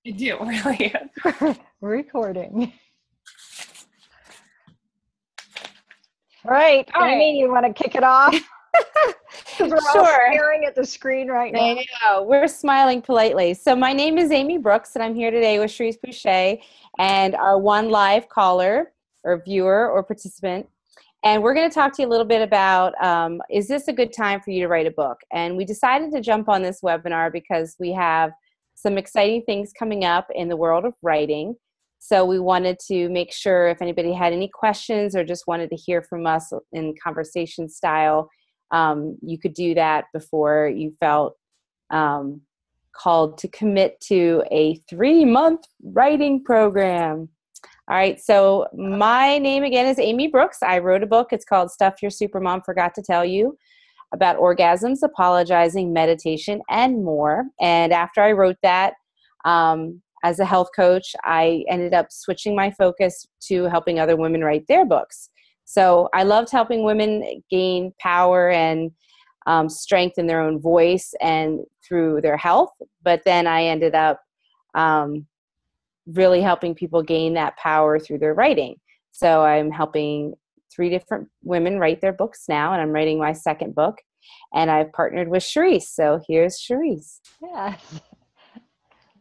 I do, really. Recording. All right, Amy, you want to kick it off? Because we're all staring at the screen right now. I know. We're smiling politely. So my name is Amy Brooks, and I'm here today with Cherrise Boucher and our one live caller or viewer or participant. And we're going to talk to you a little bit about, is this a good time for you to write a book? And we decided to jump on this webinar because we have some exciting things coming up in the world of writing. So we wanted to make sure if anybody had any questions or just wanted to hear from us in conversation style, you could do that before you felt called to commit to a 3-month writing program. All right, so my name again is Amy Brooks. I wrote a book. It's called Stuff Your Supermom Forgot to Tell You, about orgasms, apologizing, meditation, and more. And after I wrote that, as a health coach, I ended up switching my focus to helping other women write their books. So I loved helping women gain power and strength in their own voice and through their health. But then I ended up really helping people gain that power through their writing. So I'm helping 3 different women write their books now, and I'm writing my second book. And I've partnered with Cherrise. So here's Cherrise. Yes.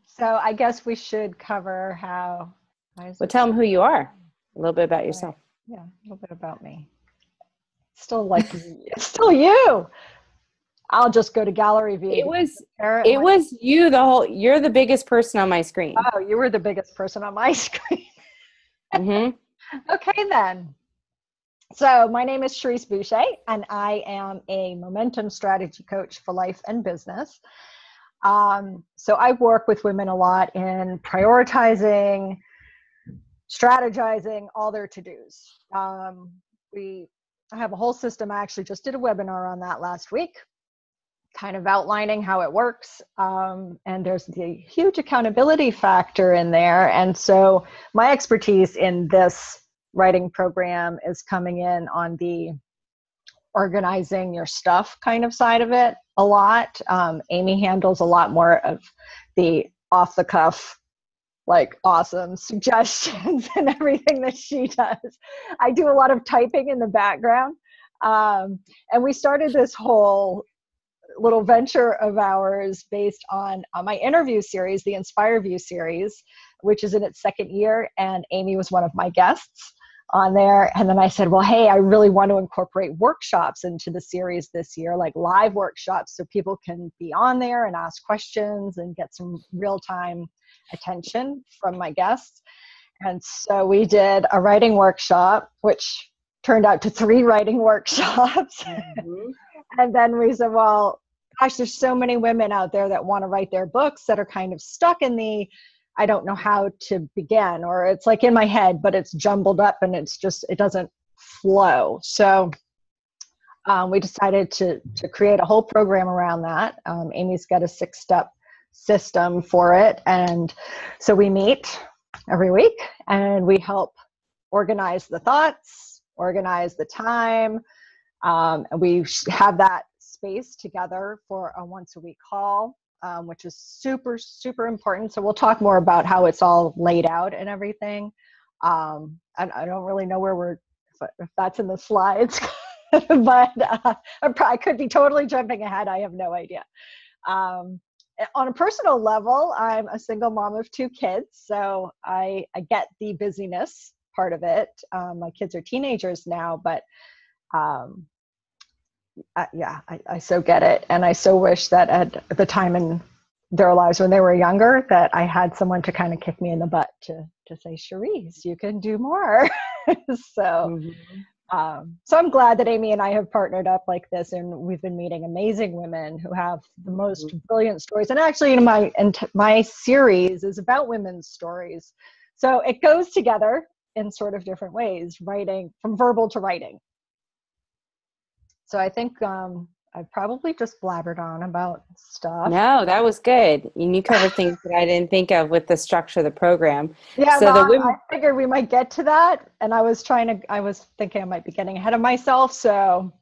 So I guess we should cover how. Well, tell them who you are. A little bit about yourself. Yeah, a little bit about me. Still it's still you. I'll just go to gallery view. It was you you're the biggest person on my screen. Oh, you were the biggest person on my screen. Mm-hmm. Okay, then. So my name is Cherrise Boucher, and I am a momentum strategy coach for life and business. So I work with women a lot in prioritizing, strategizing all their to-dos. I have a whole system. I actually just did a webinar on that last week, kind of outlining how it works. And there's the huge accountability factor in there. And so my expertise in this writing program is coming in on the organizing your stuff kind of side of it a lot. Amy handles a lot more of the off the cuff, like awesome suggestions and everything that she does. I do a lot of typing in the background. And we started this whole little venture of ours based on my interview series, the Inspire View series, which is in its 2nd year. And Amy was one of my guests on there. And then I said, well, hey, I really want to incorporate workshops into the series this year, like live workshops, so people can be on there and ask questions and get some real-time attention from my guests. And so we did a writing workshop, which turned out to 3 writing workshops. Mm-hmm. And then we said, well, gosh, there's so many women out there that want to write their books that are kind of stuck in the, I don't know how to begin, or it's like in my head, but it's jumbled up and it doesn't flow. So we decided to create a whole program around that. Amy's got a 6-step system for it. And so we meet every week and we help organize the thoughts, organize the time. And we have that space together for a once-a-week call. Which is super, super important. So we'll talk more about how it's all laid out and everything. I don't really know if that's in the slides, but I could be totally jumping ahead. I have no idea. On a personal level, I'm a single mom of 2 kids. So I get the busyness part of it. My kids are teenagers now, but I so get it. And I so wish that at the time in their lives when they were younger, that I had someone to kind of kick me in the butt to say, Cherrise, you can do more. So I'm glad that Amy and I have partnered up like this, and we've been meeting amazing women who have the most brilliant stories. And actually, my series is about women's stories. So it goes together in sort of different ways, writing from verbal to writing. So I think I probably just blabbered on about stuff. No, that was good. And you covered things that I didn't think of with the structure of the program. Yeah, so I figured we might get to that. And I was thinking I might be getting ahead of myself. So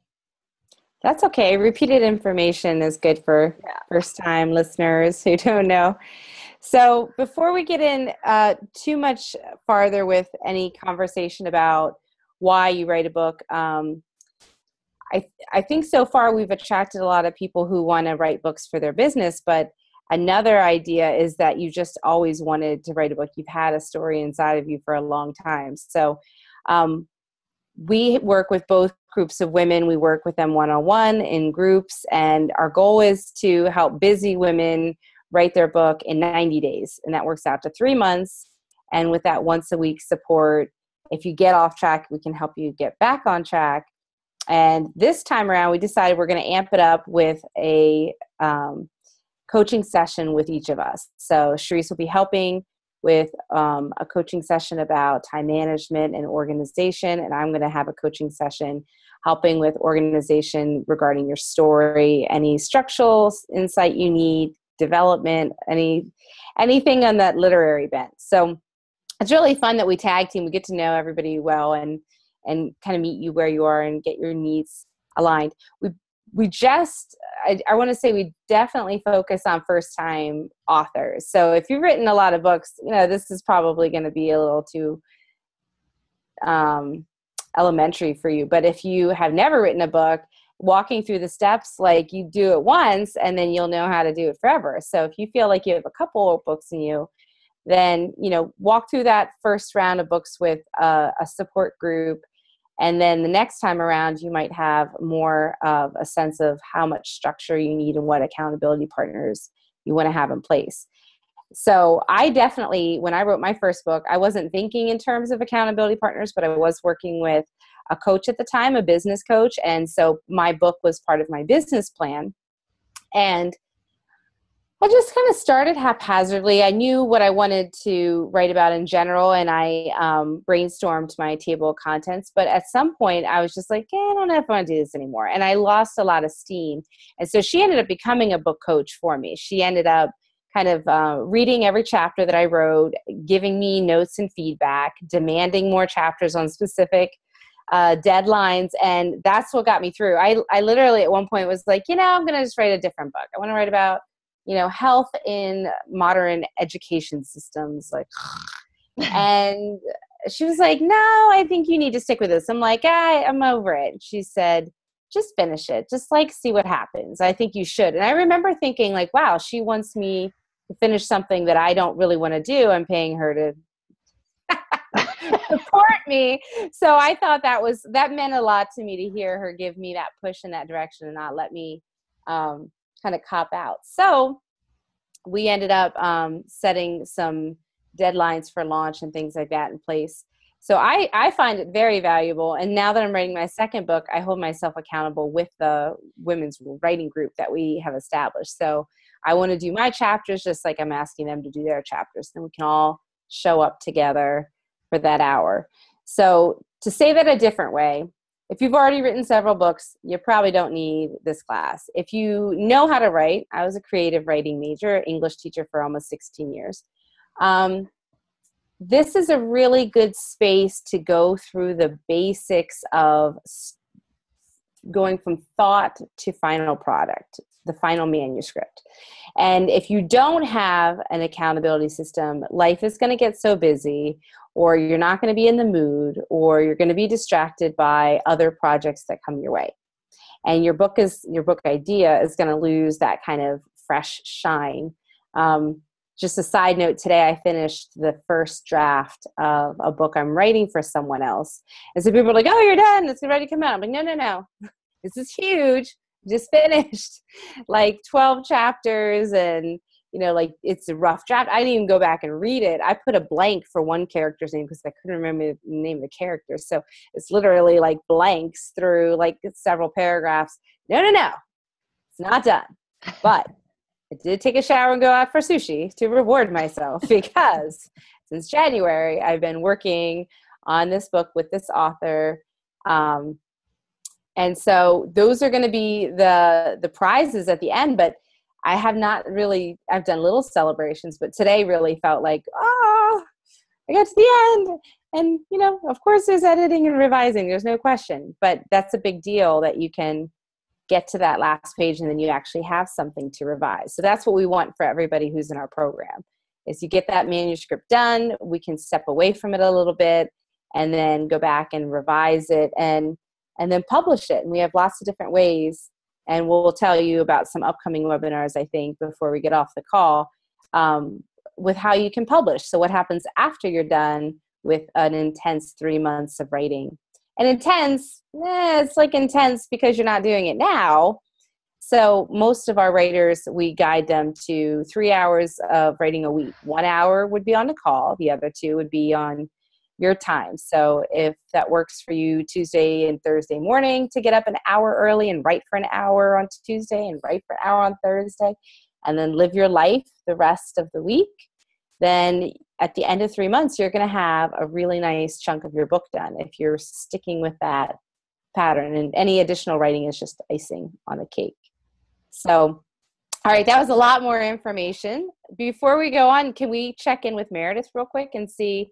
that's okay. Repeated information is good for first-time listeners who don't know. So before we get in too much farther with any conversation about why you write a book, I think so far we've attracted a lot of people who want to write books for their business, but another idea is that you just always wanted to write a book. You've had a story inside of you for a long time. So we work with both groups of women. We work with them one-on-one in groups, and our goal is to help busy women write their book in 90 days. And that works out to 3 months. And with that once a week support, if you get off track, we can help you get back on track. And this time around, we decided we're going to amp it up with a coaching session with each of us. So Cherrise will be helping with a coaching session about time management and organization. And I'm going to have a coaching session helping with organization regarding your story, any structural insight you need, development, anything on that literary bent. So it's really fun that we tag team. We get to know everybody well and kind of meet you where you are and get your needs aligned. I want to say we definitely focus on first-time authors. So if you've written a lot of books, this is probably going to be a little too elementary for you. But if you have never written a book, walking through the steps, like you do it once and then you'll know how to do it forever. So if you feel like you have a couple of books in you, then, walk through that first round of books with a support group. And then the next time around, you might have more of a sense of how much structure you need and what accountability partners you want to have in place. So I definitely, when I wrote my first book, I wasn't thinking in terms of accountability partners, but I was working with a coach at the time, a business coach. And so my book was part of my business plan. And I just kind of started haphazardly. I knew what I wanted to write about in general, and I brainstormed my table of contents. But at some point, I was just like, I don't know if I want to do this anymore. And I lost a lot of steam. And so she ended up becoming a book coach for me. She ended up kind of reading every chapter that I wrote, giving me notes and feedback, demanding more chapters on specific deadlines. And that's what got me through. I literally at one point was like, I'm going to just write a different book. I want to write about health in modern education systems, and she was like, no, I think you need to stick with this. I'm like, I'm over it. She said, just finish it. Just see what happens. I think you should. And I remember thinking wow, she wants me to finish something that I don't really want to do. I'm paying her to support me. So I thought that meant a lot to me to hear her give me that push in that direction and not let me, kind of cop out. So we ended up setting some deadlines for launch and things like that in place. So I find it very valuable. And now that I'm writing my second book, I hold myself accountable with the women's writing group that we have established. So I want to do my chapters just like I'm asking them to do their chapters. Then we can all show up together for that hour. So to say that a different way, if you've already written several books, you probably don't need this class. If you know how to write, I was a creative writing major, English teacher for almost 16 years. This is a really good space to go through the basics of going from thought to final product, the final manuscript. And if you don't have an accountability system, life is going to get so busy, or you're not going to be in the mood, or you're going to be distracted by other projects that come your way. And your book idea is going to lose that kind of fresh shine. Just a side note, today I finished the first draft of a book I'm writing for someone else. And so people are like, oh, you're done. It's ready to come out. I'm like, no. This is huge. Just finished 12 chapters, and it's a rough draft. I didn't even go back and read it. I put a blank for one character's name because I couldn't remember the name of the character. So it's literally blanks through several paragraphs. No. It's not done. But I did take a shower and go out for sushi to reward myself because since January, I've been working on this book with this author. And so those are going to be the prizes at the end, but I have not really, I've done little celebrations, but today really felt like, I got to the end. And, of course there's editing and revising, there's no question, but that's a big deal that you can get to that last page and then you actually have something to revise. So that's what we want for everybody who's in our program, is you get that manuscript done, we can step away from it a little bit and then go back and revise it and then publish it. And we have lots of different ways, and we'll tell you about some upcoming webinars, I think, before we get off the call, with how you can publish. So what happens after you're done with an intense 3 months of writing. And intense, it's like intense because you're not doing it now. So most of our writers, we guide them to 3 hours of writing a week. 1 hour would be on a call. The other 2 would be on your time. So if that works for you Tuesday and Thursday morning to get up an hour early and write for an hour on Tuesday and write for an hour on Thursday, and then live your life the rest of the week, then at the end of 3 months, you're going to have a really nice chunk of your book done if you're sticking with that pattern. And any additional writing is just icing on the cake. So, all right, that was a lot more information. Before we go on, can we check in with Meredith real quick and see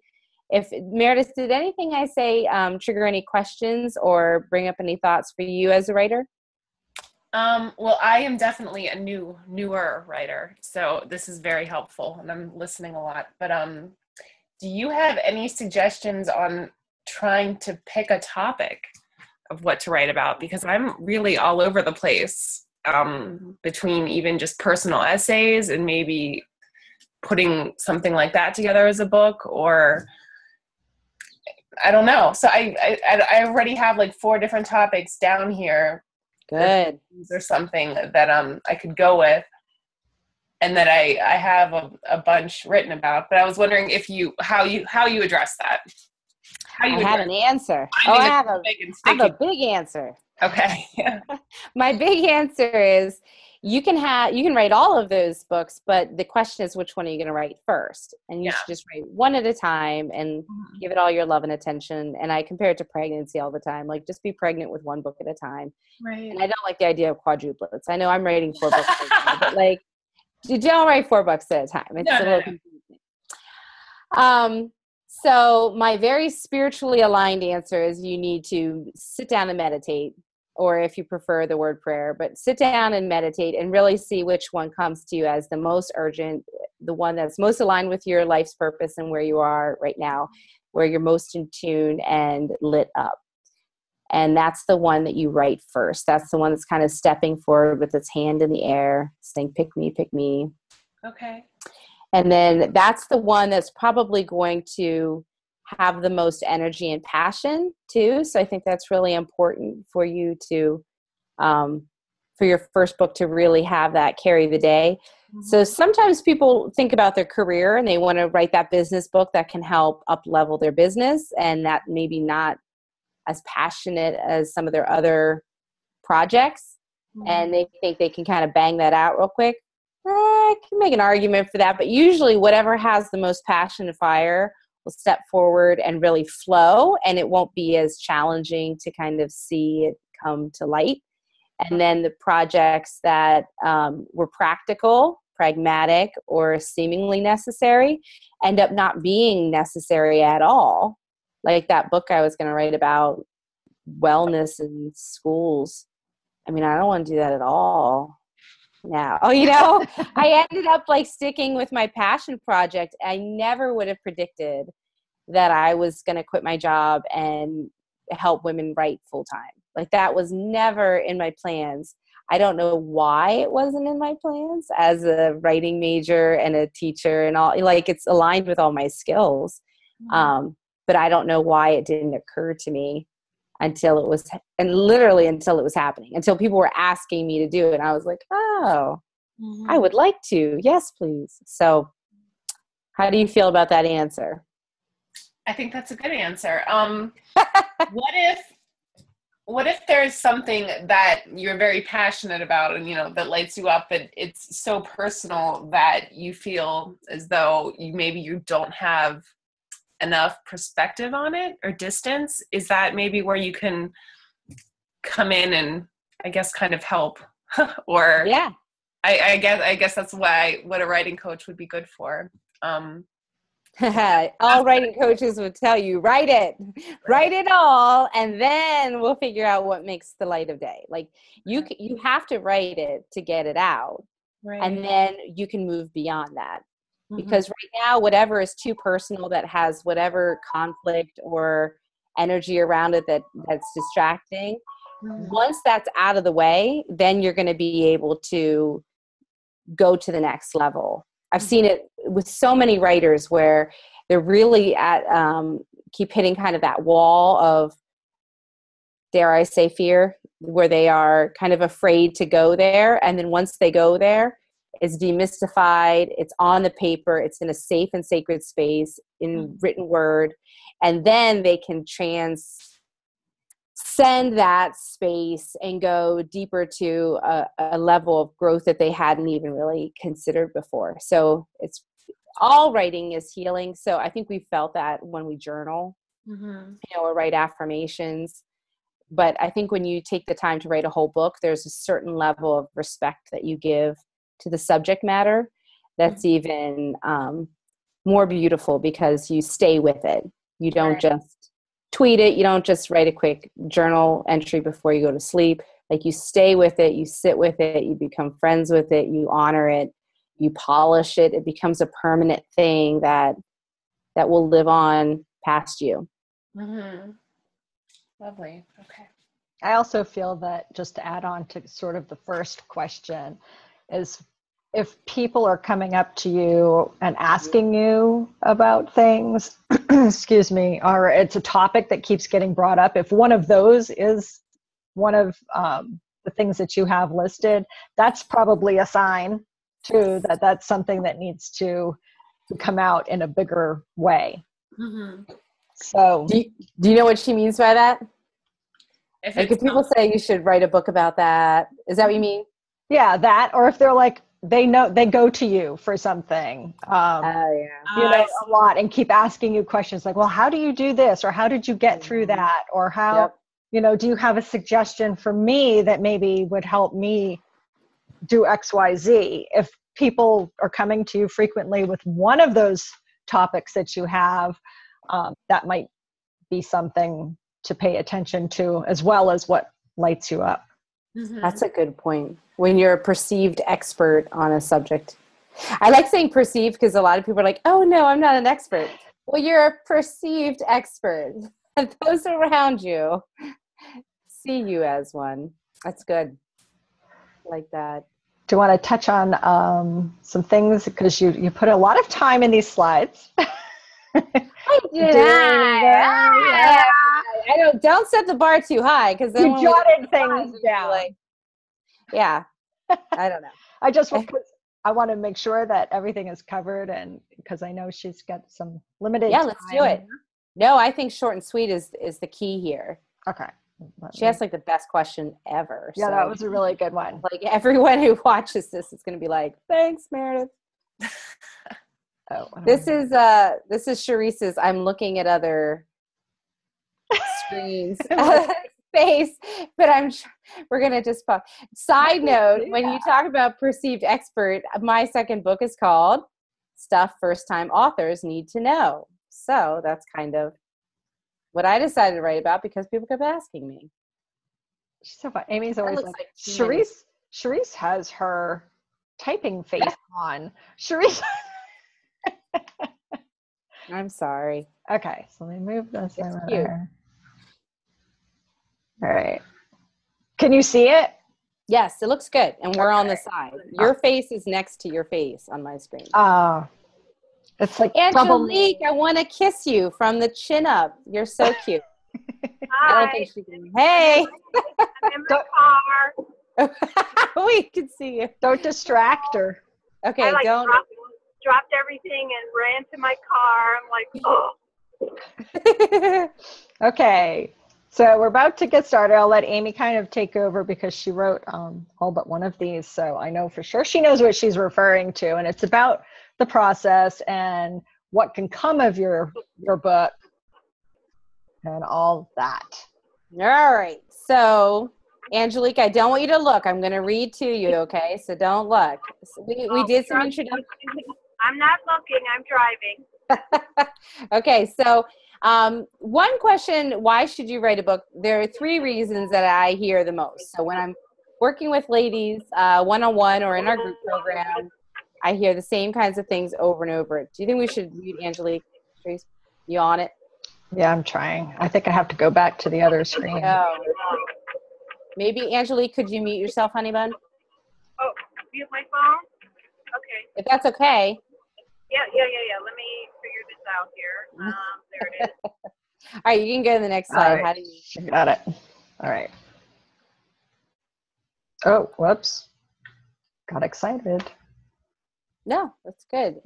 if, Meredith, did anything I say trigger any questions or bring up any thoughts for you as a writer? Well, I am definitely a newer writer, so this is very helpful, and I'm listening a lot. But do you have any suggestions on trying to pick a topic of what to write about? Because I'm really all over the place, between even just personal essays and maybe putting something like that together as a book, or I don't know. So I already have like 4 different topics down here. Good. Or something that I could go with, and that I have a bunch written about. But I was wondering if how you address that. I have an answer. I have a big answer. Okay. Yeah. My big answer is you can write all of those books, but the question is, which one are you going to write first? And you should just write one at a time and give it all your love and attention. And I compare it to pregnancy all the time. Like, just be pregnant with one book at a time. Right. And I don't like the idea of quadruplets. I know I'm writing 4 books at a time, but like, you don't write 4 books at a time. It's a little confusing. So my very spiritually aligned answer is you need to sit down and meditate, or if you prefer the word prayer, but sit down and meditate and really see which one comes to you as the most urgent, the one that's most aligned with your life's purpose and where you are right now, where you're most in tune and lit up. And that's the one that you write first. That's the one that's kind of stepping forward with its hand in the air, saying, pick me, pick me. Okay. And then that's the one that's probably going to have the most energy and passion too. So I think that's really important for you to, for your first book to really have that carry the day. Mm-hmm. So sometimes people think about their career and they want to write that business book that can help up level their business, and that maybe not as passionate as some of their other projects. Mm-hmm. And they think they can kind of bang that out real quick. I can make an argument for that, but usually whatever has the most passion and fire will step forward and really flow, and it won't be as challenging to kind of see it come to light. And then the projects that were practical, pragmatic, or seemingly necessary end up not being necessary at all. Like that book I was going to write about wellness in schools. I mean, I don't want to do that at all now. I ended up like sticking with my passion project. I never would have predicted that I was going to quit my job and help women write full time. Like, that was never in my plans. I don't know why it wasn't in my plans as a writing major and a teacher and all. Like, it's aligned with all my skills. Mm-hmm. But I don't know why it didn't occur to me until it was happening, until people were asking me to do it. And I was like, oh, I would like to. Yes, please. So how do you feel about that answer? I think that's a good answer. What if there's something that you're very passionate about and, that lights you up, but it's so personal that you feel as though you don't have enough perspective on it or distance? Is that maybe where you can come in and, I guess, kind of help? Or yeah, I guess that's what a writing coach would be good for. All writing coaches would tell you, write it all, and then we'll figure out what makes the light of day. Like, you have to write it to get it out, right? And then you can move beyond that. Because right now, whatever is too personal, that has whatever conflict or energy around it that's distracting, once that's out of the way, then you're going to be able to go to the next level. I've seen it with so many writers where they're really at keep hitting kind of that wall of, dare I say, fear, where they are kind of afraid to go there. And then once they go there, it's demystified, it's on the paper, it's in a safe and sacred space in written word. And then they can transcend that space and go deeper to a level of growth that they hadn't even really considered before. So it's all writing is healing. So I think we felt that when we journal, or write affirmations. But I think when you take the time to write a whole book, there's a certain level of respect that you give to the subject matter that's even more beautiful, because you stay with it. You don't just tweet it. You don't just write a quick journal entry before you go to sleep. Like, you stay with it, you sit with it, you become friends with it, you honor it, you polish it. It becomes a permanent thing that will live on past you. Lovely. Okay. I also feel that, just to add on to sort of the first question, is if people are coming up to you and asking you about things, excuse me, or it's a topic that keeps getting brought up, if one of those is one of the things that you have listed, that's probably a sign too that that's something that needs to come out in a bigger way. So do you know what she means by that? If people say you should write a book about that, is that what you mean? Yeah, that, or if they're like, they go to you for something, a lot, and keep asking you questions like, well, how do you do this? Or how did you get through that? Or how, do you have a suggestion for me that maybe would help me do X, Y, Z? If people are coming to you frequently with one of those topics that you have, that might be something to pay attention to, as well as what lights you up. That's a good point. When you're a perceived expert on a subject. I like saying perceived because a lot of people are like, oh no, I'm not an expert. Well, you're a perceived expert. And those around you see you as one. That's good. I like that. Do you want to touch on some things? Because you put a lot of time in these slides. I don't set the bar too high, because then you jotted things down. I don't know. I want to make sure that everything is covered, and because I know she's got some limited time. Let's do it. No, I think short and sweet is the key here. Okay. She has like the best question ever. Yeah, so that was a really good one. Like, everyone who watches this is going to be like, thanks, Meredith. This is Cherrise's. I'm looking at other screens space, but we're gonna just pause. Side note: when you talk about perceived expert, my second book is called "Stuff First-Time Authors Need to Know." So that's kind of what I decided to write about, because people kept asking me. She's so fun. Amy's always like Cherrise has her typing face on. Cherrise. I'm sorry. Okay, so let me move this over cute. there. All right. Can you see it? Yes, it looks good. And we're on the side. Your face is next to your face on my screen. It's like Angelique, I want to kiss you from the chin up. You're so cute. Hi. I don't think she can. Hey. I'm in my car. We can see you. Don't distract her. Okay, I don't. Dropped everything and ran to my car. I'm like, oh. Okay. So we're about to get started. I'll let Amy kind of take over, because she wrote all but one of these. So I know for sure she knows what she's referring to. And it's about the process and what can come of your book and all that. All right. So, Angelique, I don't want you to look. I'm going to read to you, okay? So don't look. So we did some introduction. I'm not looking. I'm driving. Okay. So one question, why should you write a book? There are 3 reasons that I hear the most. So when I'm working with ladies one-on-one or in our group program, I hear the same kinds of things over and over. Do you think we should read Angelique? Trace, you on it? Yeah, I'm trying. I think I have to go back to the other screen. Oh. Maybe, Angelique, could you mute yourself, honey bun? Oh, mute my phone? Okay. If that's okay. Yeah. Let me figure this out here. There it is. All right, you can go to the next slide. All right. How do you? Got it. All right. Oh, whoops. Got excited. No, that's good.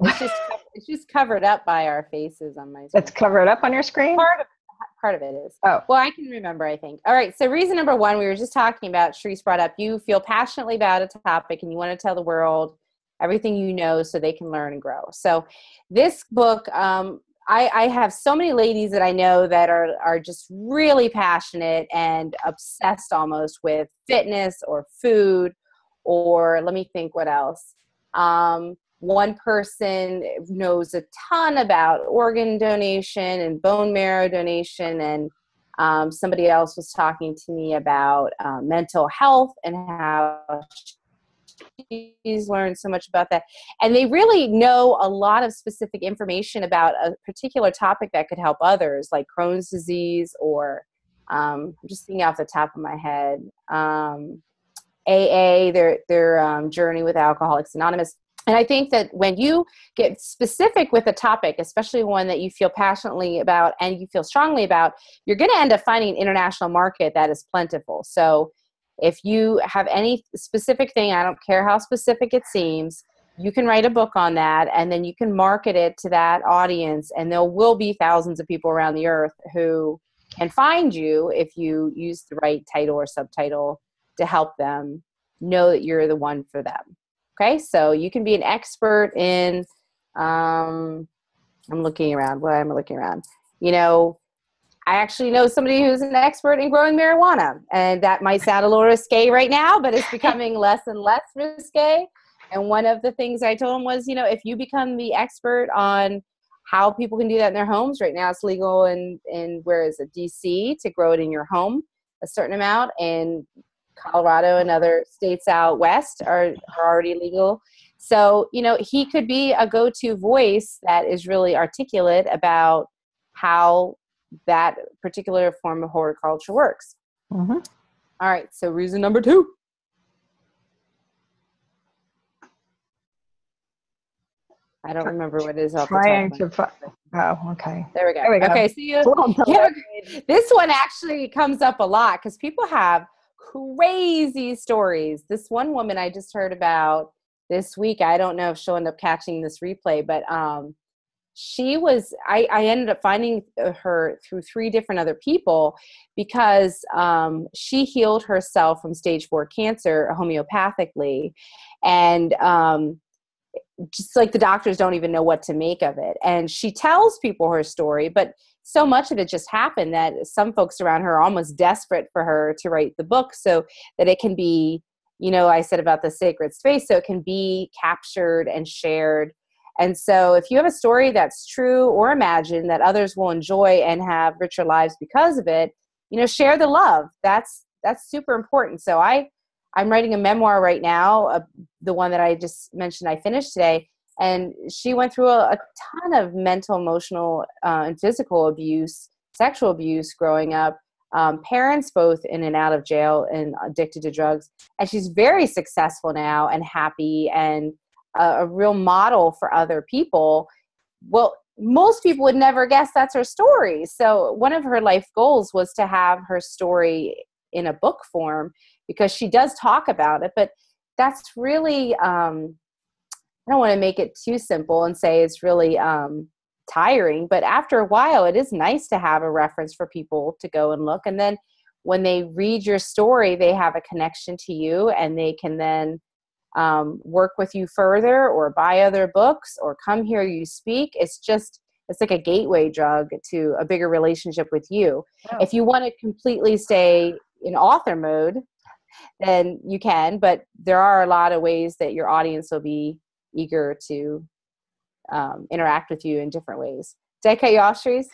It's just covered up by our faces on my screen. It's covered up on your screen? Part of it is. Oh. Well, I can remember, I think. All right, so reason number one, we were just talking about, Cherrise brought up, you feel passionately about a topic and you want to tell the world everything you know so they can learn and grow. So this book, I have so many ladies that I know that are just really passionate and obsessed almost with fitness or food, or let me think what else. One person knows a ton about organ donation and bone marrow donation, and somebody else was talking to me about mental health and how she's learned so much about that. And they really know a lot of specific information about a particular topic that could help others, like Crohn's disease, or I'm just thinking off the top of my head, AA, their journey with Alcoholics Anonymous. And I think that when you get specific with a topic, especially one that you feel passionately about and you feel strongly about, you're going to end up finding an international market that is plentiful. So if you have any specific thing, I don't care how specific it seems, you can write a book on that, and then you can market it to that audience, and there will be thousands of people around the earth who can find you if you use the right title or subtitle to help them know that you're the one for them. Okay, so you can be an expert in, I'm looking around. What am I looking around? You know, I actually know somebody who's an expert in growing marijuana, and that might sound a little risque right now, but it's becoming less and less risque. And one of the things I told him was, you know, if you become the expert on how people can do that in their homes, right now it's legal in where is it, DC, to grow it in your home, a certain amount, and Colorado and other states out west are already legal. So, you know, he could be a go-to voice that is really articulate about how that particular form of horticulture works. Mm-hmm. All right, so reason number two. I don't remember what it is off the top of my head. Oh, okay. There we go. There we go. Okay, so this one actually comes up a lot because people have crazy stories. This one woman I just heard about this week, I don't know if she'll end up catching this replay, but she was, I ended up finding her through 3 different other people because she healed herself from stage 4 cancer homeopathically. And just like the doctors don't even know what to make of it. And she tells people her story, but so much of it just happened that some folks around her are almost desperate for her to write the book so that it can be, you know, I said about the sacred space, so it can be captured and shared. And so if you have a story that's true or imagined that others will enjoy and have richer lives because of it, you know, share the love. That's super important. So I'm writing a memoir right now, the one that I just mentioned I finished today, and she went through a ton of mental, emotional, and physical abuse, sexual abuse growing up, parents both in and out of jail and addicted to drugs, and she's very successful now and happy and a real model for other people. Well, most people would never guess that's her story. So one of her life goals was to have her story in a book form, because she does talk about it, but that's really, I don't want to make it too simple and say it's really tiring, but after a while, it is nice to have a reference for people to go and look. And then when they read your story, they have a connection to you, and they can then work with you further or buy other books or come hear you speak. It's like a gateway drug to a bigger relationship with you. Oh. If you want to completely stay in author mode, then you can, but there are a lot of ways that your audience will be eager to interact with you in different ways. Did I cut you off, Cherrise?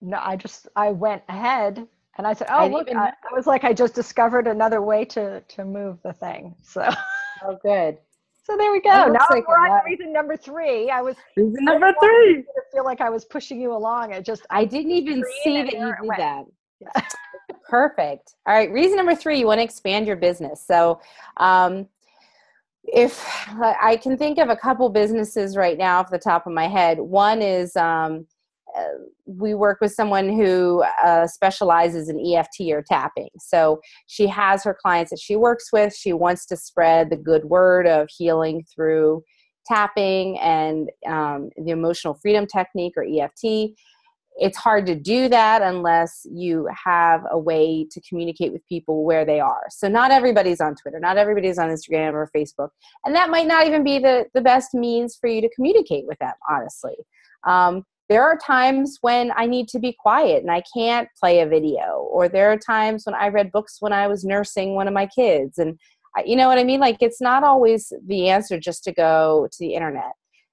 No, I went ahead and I said, oh, look, I was like, I just discovered another way to move the thing. So. Oh, good. So there we go. That Now looks like we're a on lot. to reason number 3. Reason I number didn't want 3. you to feel like I was pushing you along. I didn't even screen see and that you there it did went. that. Yeah. Perfect. All right. Reason number 3, you want to expand your business. So, if I can think of a couple businesses right now off the top of my head, one is we work with someone who specializes in EFT or tapping. So she has her clients that she works with. She wants to spread the good word of healing through tapping and the emotional freedom technique or EFT. It's hard to do that unless you have a way to communicate with people where they are. So not everybody's on Twitter, not everybody's on Instagram or Facebook. And that might not even be the best means for you to communicate with them, honestly. There are times when I need to be quiet and I can't play a video, or there are times when I read books when I was nursing one of my kids. And you know what I mean? Like, it's not always the answer just to go to the internet.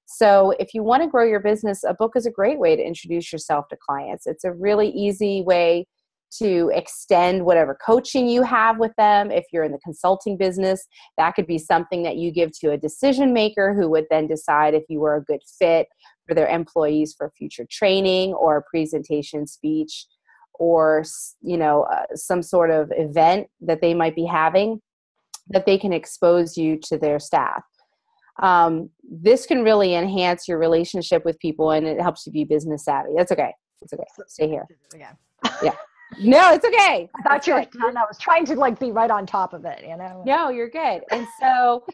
So if you want to grow your business, a book is a great way to introduce yourself to clients. It's a really easy way to extend whatever coaching you have with them. If you're in the consulting business, that could be something that you give to a decision maker who would then decide if you were a good fit for their employees for future training or a presentation speech, or some sort of event that they might be having, that they can expose you to their staff. This can really enhance your relationship with people, and it helps you be business savvy. That's okay. It's okay. Stay here. Yeah. No, it's okay. I thought you were done. I was trying to be right on top of it, No, you're good. And so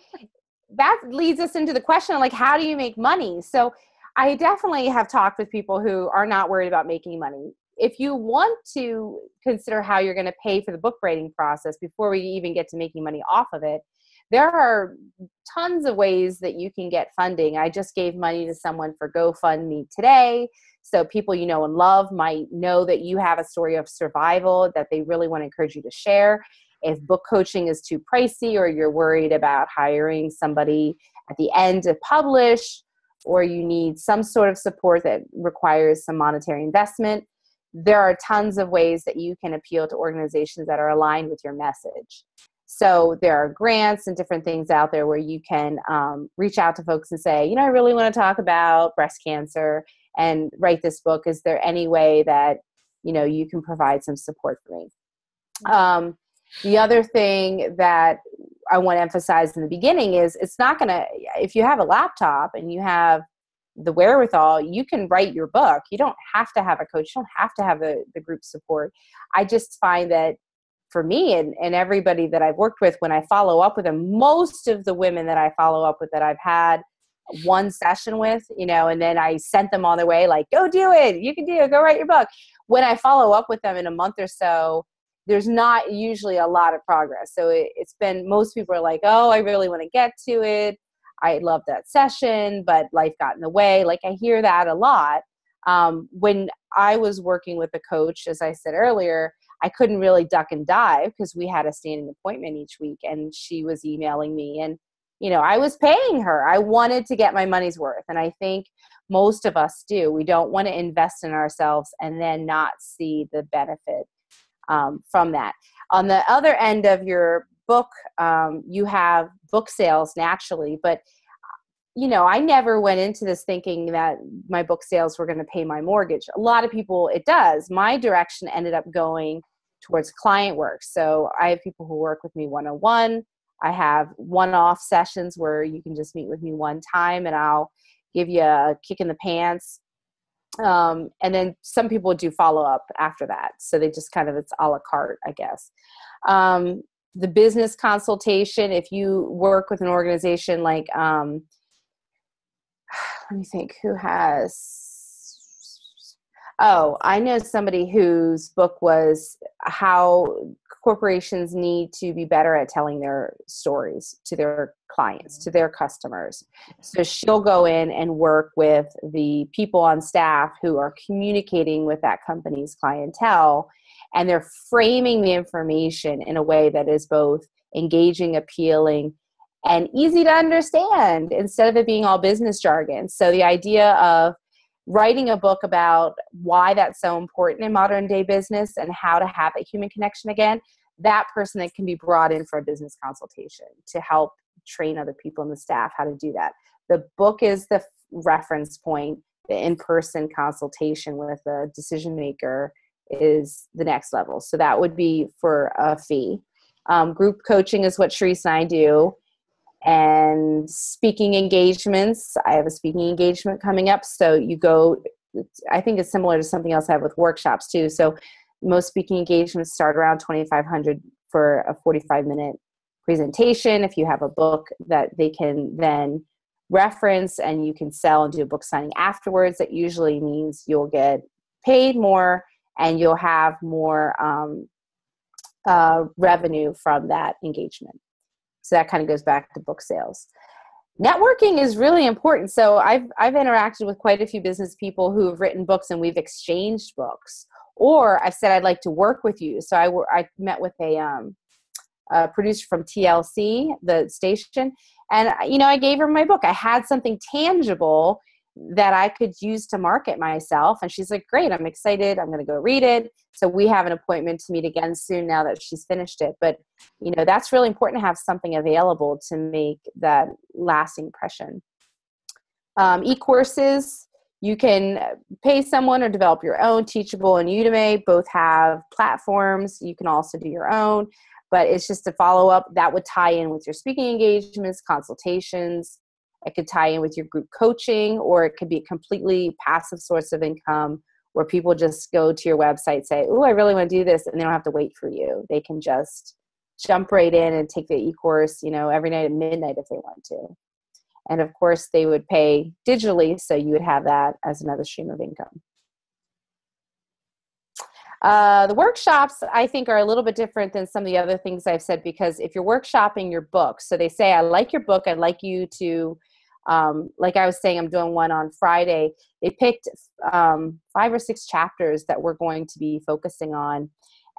that leads us into the question, how do you make money? So I definitely have talked with people who are not worried about making money. If you want to consider how you're going to pay for the book writing process before we even get to making money off of it, there are tons of ways that you can get funding. I just gave money to someone for GoFundMe today. So people you know and love might know that you have a story of survival that they really want to encourage you to share. If book coaching is too pricey, or you're worried about hiring somebody at the end to publish, or you need some sort of support that requires some monetary investment, there are tons of ways that you can appeal to organizations that are aligned with your message. So there are grants and different things out there where you can reach out to folks and say, I really want to talk about breast cancer and write this book. Is there any way that, you can provide some support for me? The other thing that I want to emphasize in the beginning is it's not going to, if you have a laptop and you have the wherewithal, you can write your book. You don't have to have a coach. You don't have to have the group support. I just find that for me and everybody that I've worked with, when I follow up with them, most of the women that I follow up with that I've had one session with, and then I sent them on their way, go do it. You can do it. Go write your book. When I follow up with them in a month or so, there's not usually a lot of progress. So it's been, most people are like, oh, I really want to get to it. I love that session, but life got in the way. I hear that a lot. When I was working with a coach, as I said earlier, I couldn't really duck and dive because we had a standing appointment each week, and she was emailing me, and, I was paying her. I wanted to get my money's worth. And I think most of us do. We don't want to invest in ourselves and then not see the benefit from that. On the other end of your book, you have book sales naturally, but I never went into this thinking that my book sales were going to pay my mortgage. A lot of people, it does. My direction ended up going towards client work. So I have people who work with me one-on-one. I have one-off sessions where you can just meet with me one time and I'll give you a kick in the pants. And then some people do follow-up after that. So they just it's a la carte, I guess. The business consultation, if you work with an organization like, let me think, who has, I know somebody whose book was how corporations need to be better at telling their stories to their clients, to their customers. So she'll go in and work with the people on staff who are communicating with that company's clientele, and they're framing the information in a way that is both engaging, appealing, and easy to understand instead of it being all business jargon. So the idea of writing a book about why that's so important in modern day business and how to have a human connection again, that person that can be brought in for a business consultation to help train other people in the staff how to do that. The book is the reference point. The in-person consultation with a decision maker is the next level. So that would be for a fee. Group coaching is what Cherrise and I do. And speaking engagements, I have a speaking engagement coming up. So you go, I think it's similar to something else I have with workshops too. So most speaking engagements start around $2,500 for a 45-minute presentation. If you have a book that they can then reference and you can sell and do a book signing afterwards, that usually means you'll get paid more and you'll have more revenue from that engagement. So that kind of goes back to book sales. Networking is really important. So I've interacted with quite a few business people who have written books and we've exchanged books. Or I've said, I'd like to work with you. So I met with a producer from TLC, the station, and I gave her my book. I had something tangible that I could use to market myself. And she's like, great, I'm excited. I'm going to go read it. So we have an appointment to meet again soon now that she's finished it. But, that's really important to have something available to make that lasting impression. E-courses, you can pay someone or develop your own. Teachable and Udemy both have platforms. You can also do your own, but it's just a follow up that would tie in with your speaking engagements, consultations. It could tie in with your group coaching, or it could be a completely passive source of income where people just go to your website, say, oh, I really want to do this. And they don't have to wait for you. They can just jump right in and take the e-course, every night at midnight if they want to. And of course they would pay digitally. So you would have that as another stream of income. The workshops, I think, are a little bit different than some of the other things I've said, because if you're workshopping your book, so they say, I like your book, I'd like you to, like I was saying, I'm doing one on Friday. They picked 5 or 6 chapters that we're going to be focusing on.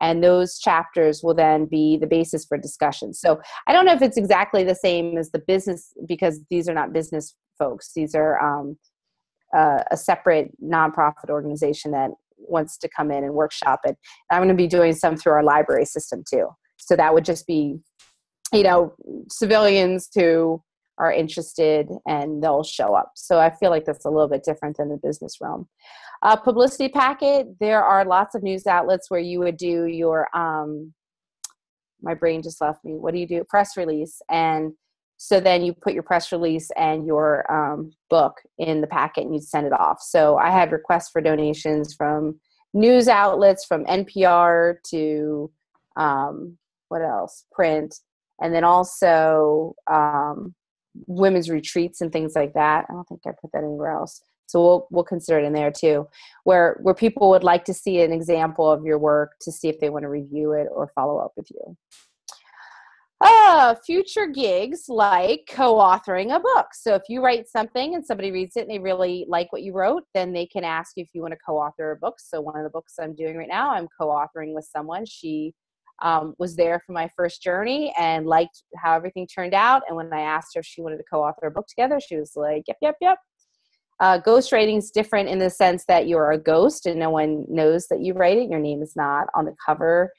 And those chapters will then be the basis for discussion. So I don't know if it's exactly the same as the business, because these are not business folks. These are a separate nonprofit organization that wants to come in and workshop it. I'm going to be doing some through our library system too. So that would just be, civilians who are interested and they'll show up. So I feel like that's a little bit different than the business realm. Publicity packet, there are lots of news outlets where you would do your, my brain just left me. What do you do? Press release. And so then you put your press release and your book in the packet and you send it off. So I had requests for donations from news outlets, from NPR to what else? Print. And then also women's retreats and things like that. I don't think I put that anywhere else. So we'll consider it in there too, where people would like to see an example of your work to see if they want to review it or follow up with you. Future gigs like co-authoring a book. So if you write something and somebody reads it and they really like what you wrote, then they can ask you if you want to co-author a book. So one of the books I'm doing right now, I'm co-authoring with someone. She was there for my first journey and liked how everything turned out. And when I asked her if she wanted to co-author a book together, she was like, yep. Ghostwriting is different in the sense that you're a ghost and no one knows that you write it. Your name is not on the cover.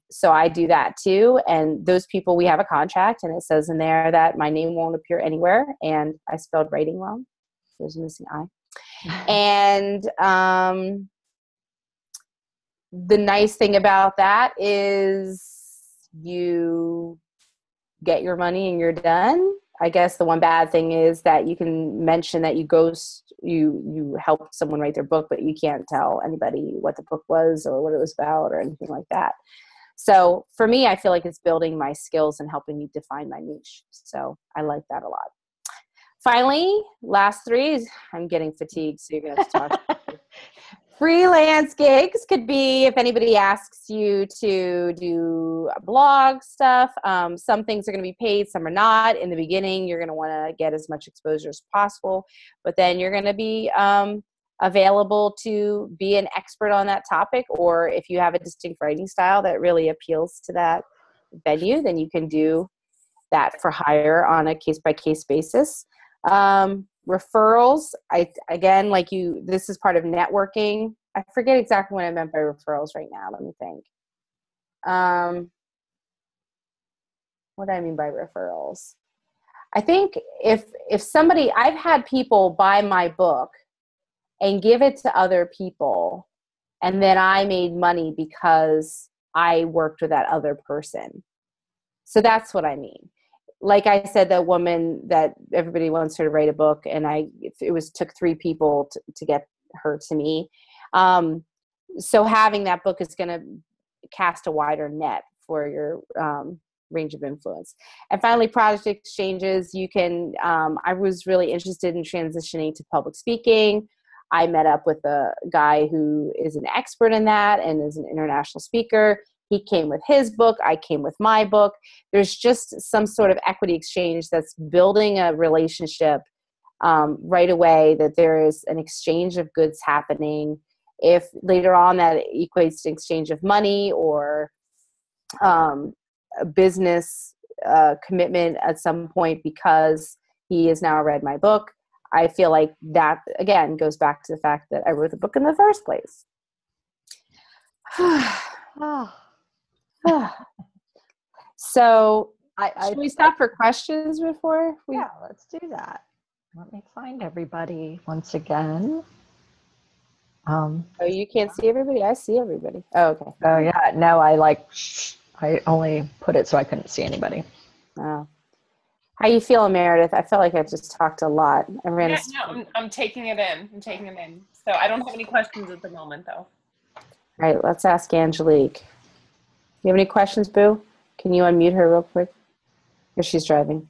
So I do that too. And those people, we have a contract and it says in there that my name won't appear anywhere. And I spelled writing wrong. There's a missing I. And the nice thing about that is you get your money and you're done. I guess the one bad thing is that you can mention that you helped someone write their book, but you can't tell anybody what the book was or what it was about or anything like that. So for me, I feel like it's building my skills and helping me define my niche. So I like that a lot. Finally, last 3, I'm getting fatigued, so you're going to have to talk. Freelance gigs could be if anybody asks you to do blog stuff. Some things are going to be paid, some are not. In the beginning, you're going to want to get as much exposure as possible, but then you're going to be available to be an expert on that topic. Or if you have a distinct writing style that really appeals to that venue, then you can do that for hire on a case-by-case basis. Referrals, this is part of networking. I forget exactly what I meant by referrals right now. Let me think. what do I mean by referrals? I think if somebody, I've had people buy my book and give it to other people, and then I made money because I worked with that other person. So that's what I mean. Like I said, that woman that everybody wants her to write a book, and took 3 people to get her to me. So having that book is going to cast a wider net for your range of influence. And finally, product exchanges. You can, I was really interested in transitioning to public speaking. I met up with a guy who is an expert in that and is an international speaker. He came with his book. I came with my book. There's just some sort of equity exchange that's building a relationship right away, that there is an exchange of goods happening. If later on that equates to exchange of money or a business commitment at some point because he has now read my book, I feel like that, again, goes back to the fact that I wrote the book in the first place. So should we stop for questions before we? Yeah, let's do that. Let me find everybody once again. Oh, you can't see everybody? I see everybody. Oh, okay. Oh, yeah. No, I only put it so I couldn't see anybody. Oh. How you feeling, Meredith? I feel like I just talked a lot. I'm taking it in. So I don't have any questions at the moment, though. All right, let's ask Angelique. You have any questions, Boo? Can you unmute her real quick? Or she's driving.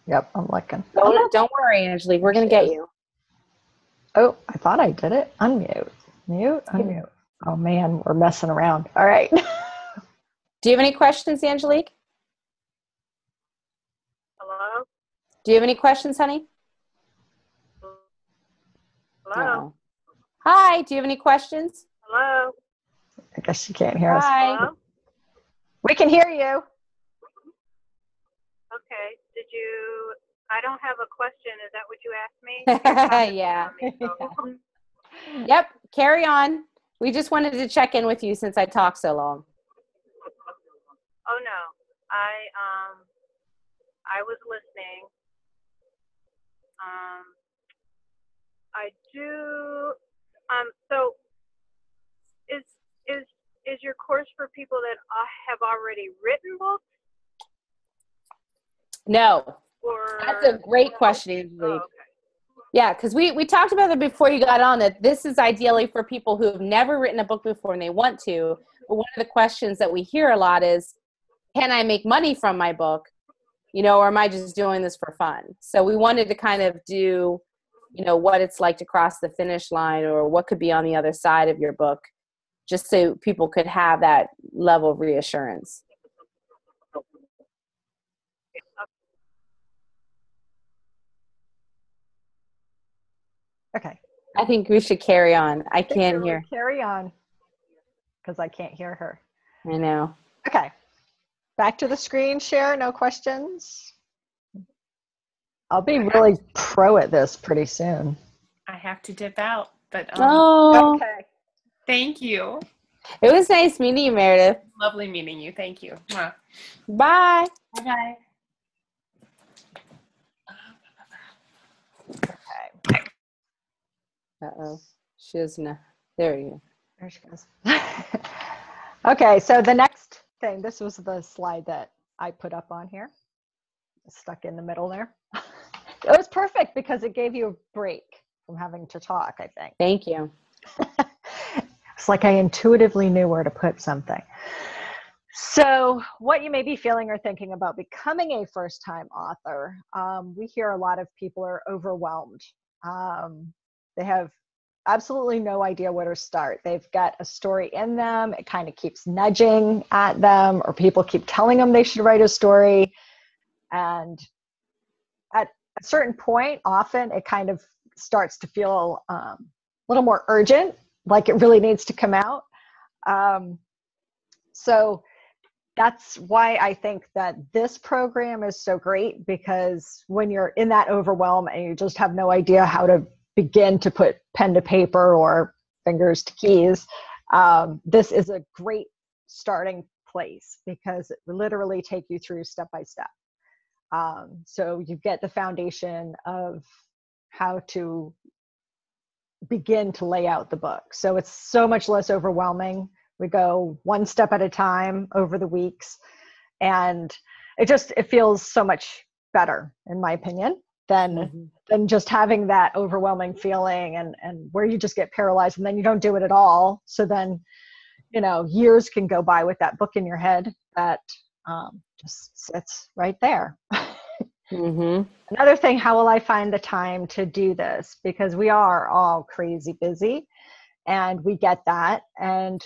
Yep, I'm looking. Don't worry, Angelique. We're going to get you. Oh, I thought I did it. Unmute. Mute, unmute. Oh, man, we're messing around. All right. Do you have any questions, Angelique? Hello? Do you have any questions, honey? Hello? No. Hi, do you have any questions? Hello? I guess you can't hear us. Hi. Hello? We can hear you. Okay. I don't have a question. Is that what you asked me? Yeah. So- Yep, carry on. We just wanted to check in with you since I talked so long. Oh, no. I was listening. I do. So is your course for people that have already written books? No. Or That's a great question, Angelique. Oh, okay. Yeah, because we talked about it before you got on, that this is ideally for people who have never written a book before and they want to. But one of the questions that we hear a lot is, can I make money from my book? Or am I just doing this for fun? So we wanted to kind of do, what it's like to cross the finish line, or what could be on the other side of your book, just so people could have that level of reassurance. Okay. I think we should carry on. I can't hear. Carry on, because I can't hear her. I know. Okay. Back to the screen share. No questions. I'll be really pro at this pretty soon. I have to dip out, but Okay. Thank you. It was nice meeting you, Meredith. Lovely meeting you. Thank you. Mwah. Bye. Bye-bye. Okay. Uh-oh. She doesn't. There you go. There she goes. Okay, so the next thing, this was the slide that I put up on here. Stuck in the middle there. It was perfect because it gave you a break from having to talk, I think. Thank you. It's like I intuitively knew where to put something. So what you may be feeling or thinking about becoming a first-time author, we hear a lot of people are overwhelmed. They have absolutely no idea where to start. They've got a story in them. It kind of keeps nudging at them, or people keep telling them they should write a story. And at a certain point, often it kind of starts to feel a little more urgent, like it really needs to come out. So that's why I think that this program is so great, because when you're in that overwhelm and you just have no idea how to begin to put pen to paper or fingers to keys, this is a great starting place because it will literally take you through step by step. So you get the foundation of how to begin to lay out the book. So it's so much less overwhelming. We go one step at a time over the weeks, and it feels so much better, in my opinion, than just having that overwhelming feeling and where you just get paralyzed and then you don't do it at all. So then, years can go by with that book in your head that just sits right there. Another thing, how will I find the time to do this? Because we are all crazy busy, and we get that. And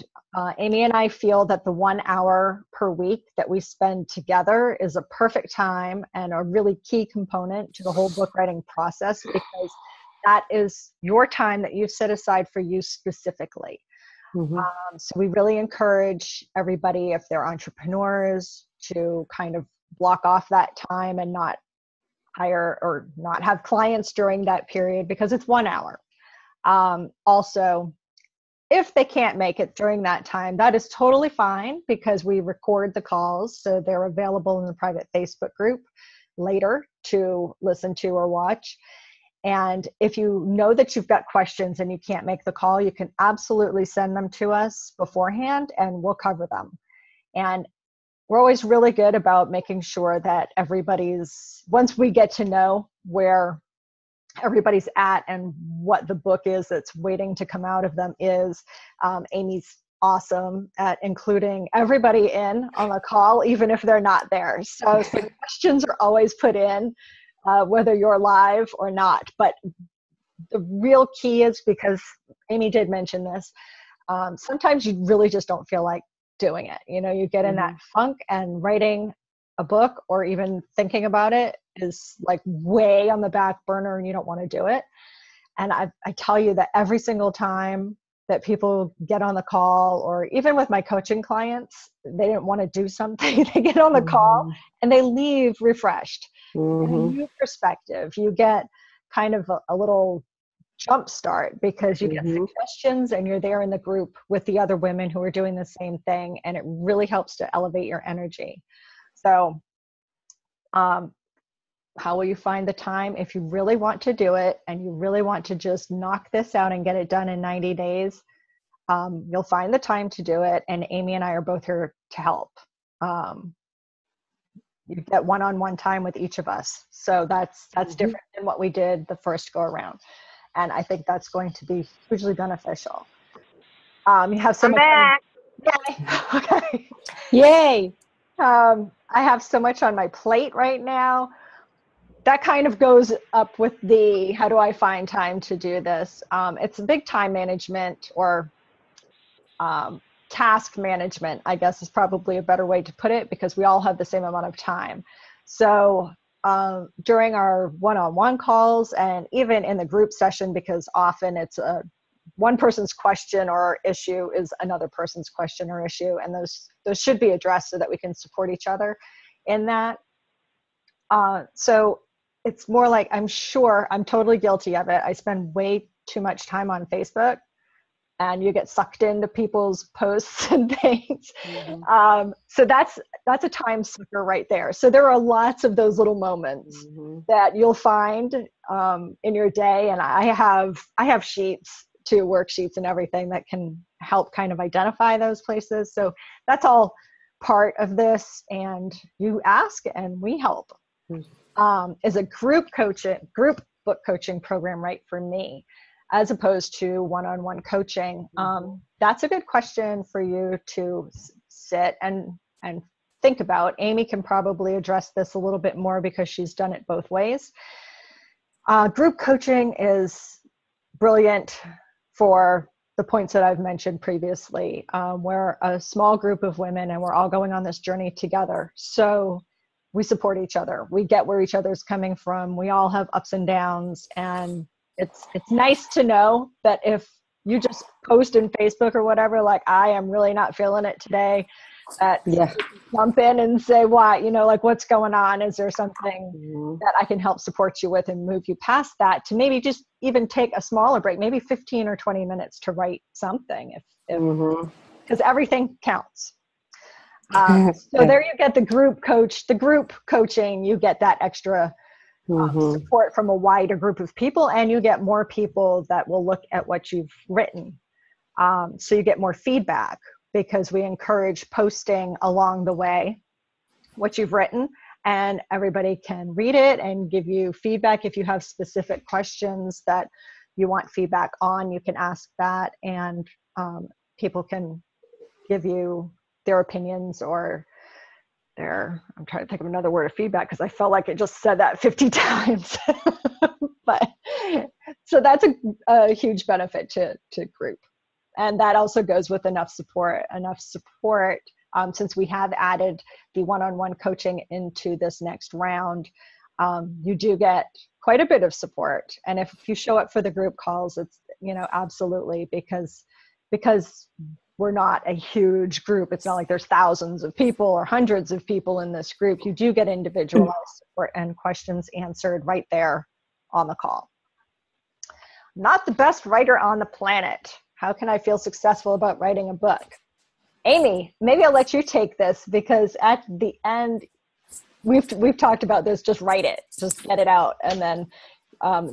Amy and I feel that the 1 hour per week that we spend together is a perfect time and a really key component to the whole book writing process, because that is your time that you've set aside for you specifically. So we really encourage everybody, if they're entrepreneurs, to kind of block off that time and not hire or not have clients during that period, because it's 1 hour. Also, if they can't make it during that time, that is totally fine, because we record the calls, so they're available in the private Facebook group later to listen to or watch. And if you know that you've got questions and you can't make the call, you can absolutely send them to us beforehand and we'll cover them. And we're always really good about making sure that once we get to know where everybody's at and what the book is that's waiting to come out of them is, Amy's awesome at including everybody in on the call, even if they're not there. So some questions are always put in, whether you're live or not. But the real key is, because Amy did mention this, sometimes you really just don't feel like doing it. You get in that funk, and writing a book or even thinking about it is like way on the back burner and you don't want to do it. And I tell you that every single time that people get on the call, or even with my coaching clients, they didn't want to do something, they get on the call and they leave refreshed. A new perspective. You get kind of a little jump start, because you get suggestions and you're there in the group with the other women who are doing the same thing, and it really helps to elevate your energy. So how will you find the time? If you really want to do it and you really want to just knock this out and get it done in 90 days, you'll find the time to do it. And Amy and I are both here to help. You get one-on-one time with each of us. So that's different than what we did the first go around. And I think that's going to be hugely beneficial. You have so much. Back. Yay. Okay. Yay. I have so much on my plate right now. That kind of goes up with the, how do I find time to do this? It's a big time management, or task management, I guess is probably a better way to put it, because we all have the same amount of time. So during our one-on-one calls, and even in the group session, because often it's one person's question or issue is another person's question or issue, and those should be addressed so that we can support each other in that. So it's more like, I'm sure I'm totally guilty of it. I spend way too much time on Facebook, and you get sucked into people's posts and things. So that's a time sucker right there. So there are lots of those little moments that you'll find in your day. And I have sheets, too, worksheets and everything that can help kind of identify those places. So that's all part of this. And you ask and we help. Is a group book coaching program right for me, as opposed to one-on-one coaching? That's a good question for you to sit and think about. Amy can probably address this a little bit more, because she's done it both ways. Group coaching is brilliant for the points that I've mentioned previously. We're a small group of women and we're all going on this journey together. So we support each other. We get where each other's coming from. We all have ups and downs, and it's nice to know that if you just post in Facebook or whatever, like, I am really not feeling it today, that jump in and say, why, like, what's going on? Is there something that I can help support you with and move you past that, to maybe just even take a smaller break, maybe 15 or 20 minutes to write something, because everything counts. So there you get the group coaching, you get that extra support from a wider group of people, and you get more people that will look at what you've written. So you get more feedback, because we encourage posting along the way what you've written, and everybody can read it and give you feedback. If you have specific questions that you want feedback on, you can ask that, and people can give you their opinions or I'm trying to think of another word of feedback because I felt like it just said that 50 times. But so that's a huge benefit to group. And that also goes with enough support, since we have added the one-on-one coaching into this next round. You do get quite a bit of support. And if you show up for the group calls, it's, absolutely, because we're not a huge group. It's not like there's thousands of people or hundreds of people in this group. You do get individualized support and questions answered right there on the call. Not the best writer on the planet. How can I feel successful about writing a book? Amy, maybe I'll let you take this, because at the end, we've talked about this. Just write it, just get it out. And then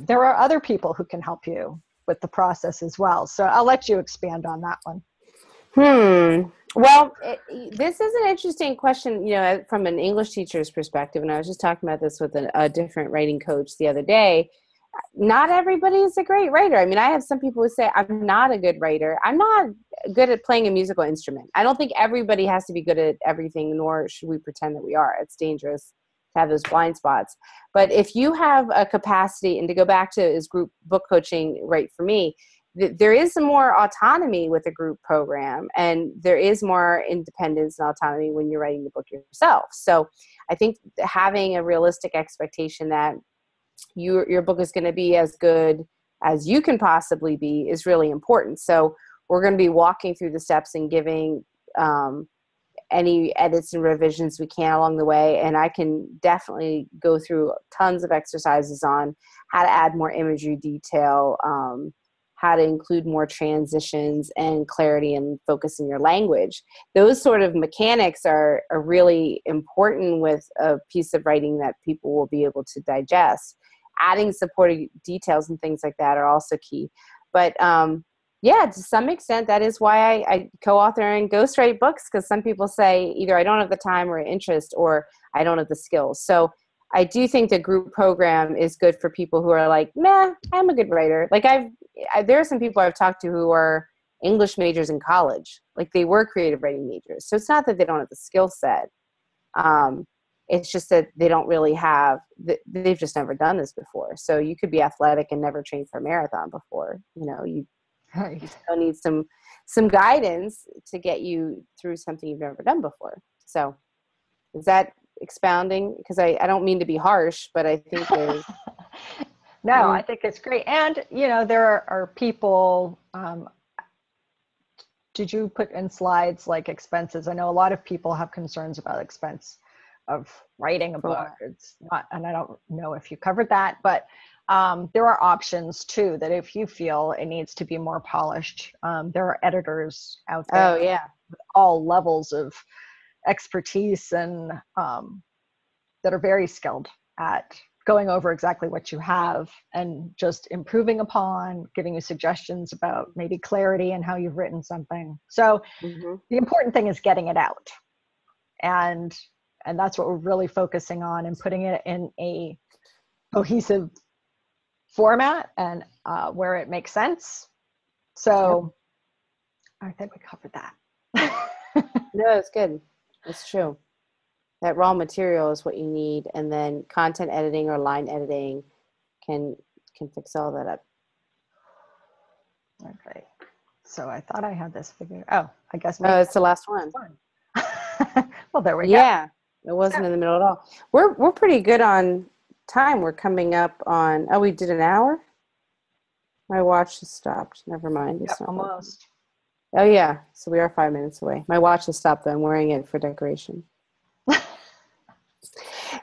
there are other people who can help you with the process as well. So I'll let you expand on that one. Well, this is an interesting question, from an English teacher's perspective. And I was just talking about this with a different writing coach the other day. Not everybody is a great writer. I mean, I have some people who say, I'm not a good writer. I'm not good at playing a musical instrument. I don't think everybody has to be good at everything, nor should we pretend that we are. It's dangerous to have those blind spots. But if you have a capacity, and to go back to is group book coaching right for me, there is some more autonomy with a group program, and there is more independence and autonomy when you're writing the book yourself. So I think having a realistic expectation that your book is going to be as good as you can possibly be is really important. So we're going to be walking through the steps and giving any edits and revisions we can along the way. And I can definitely go through tons of exercises on how to add more imagery detail, how to include more transitions and clarity and focus in your language. Those sort of mechanics are really important with a piece of writing that people will be able to digest. Adding supporting details and things like that are also key. But yeah, to some extent, that is why I co-author and ghostwrite books, because some people say either I don't have the time or interest, or I don't have the skills. So I do think the group program is good for people who are like, meh, I'm a good writer. Like there are some people I've talked to who are English majors in college. Like they were creative writing majors. So it's not that they don't have the skill set. It's just that they don't really have, they've just never done this before. So you could be athletic and never trained for a marathon before. You still need some guidance to get you through something you've never done before. So is that expounding? Because I don't mean to be harsh, but I think there's... No, I think it's great. And, there are people, did you put in slides like expenses? I know a lot of people have concerns about expense of writing a book. It's not, and I don't know if you covered that, but there are options too, that if you feel it needs to be more polished, there are editors out there with all levels of expertise and that are very skilled at going over exactly what you have and just improving upon, giving you suggestions about maybe clarity and how you've written something. So the important thing is getting it out. And that's what we're really focusing on, and putting it in a cohesive format and where it makes sense. So I think we covered that. No, it's good. It's true. That raw material is what you need, and then content editing or line editing can fix all that up. Okay. So I thought I had this figured. Oh, I guess. It's the last one. Well, there we go. Yeah, it wasn't in the middle at all. We're pretty good on time. We're coming up on. Oh, we did an hour. My watch has stopped. Never mind. It's not almost. Oh yeah, so we are 5 minutes away. My watch has stopped, though. I'm wearing it for decoration.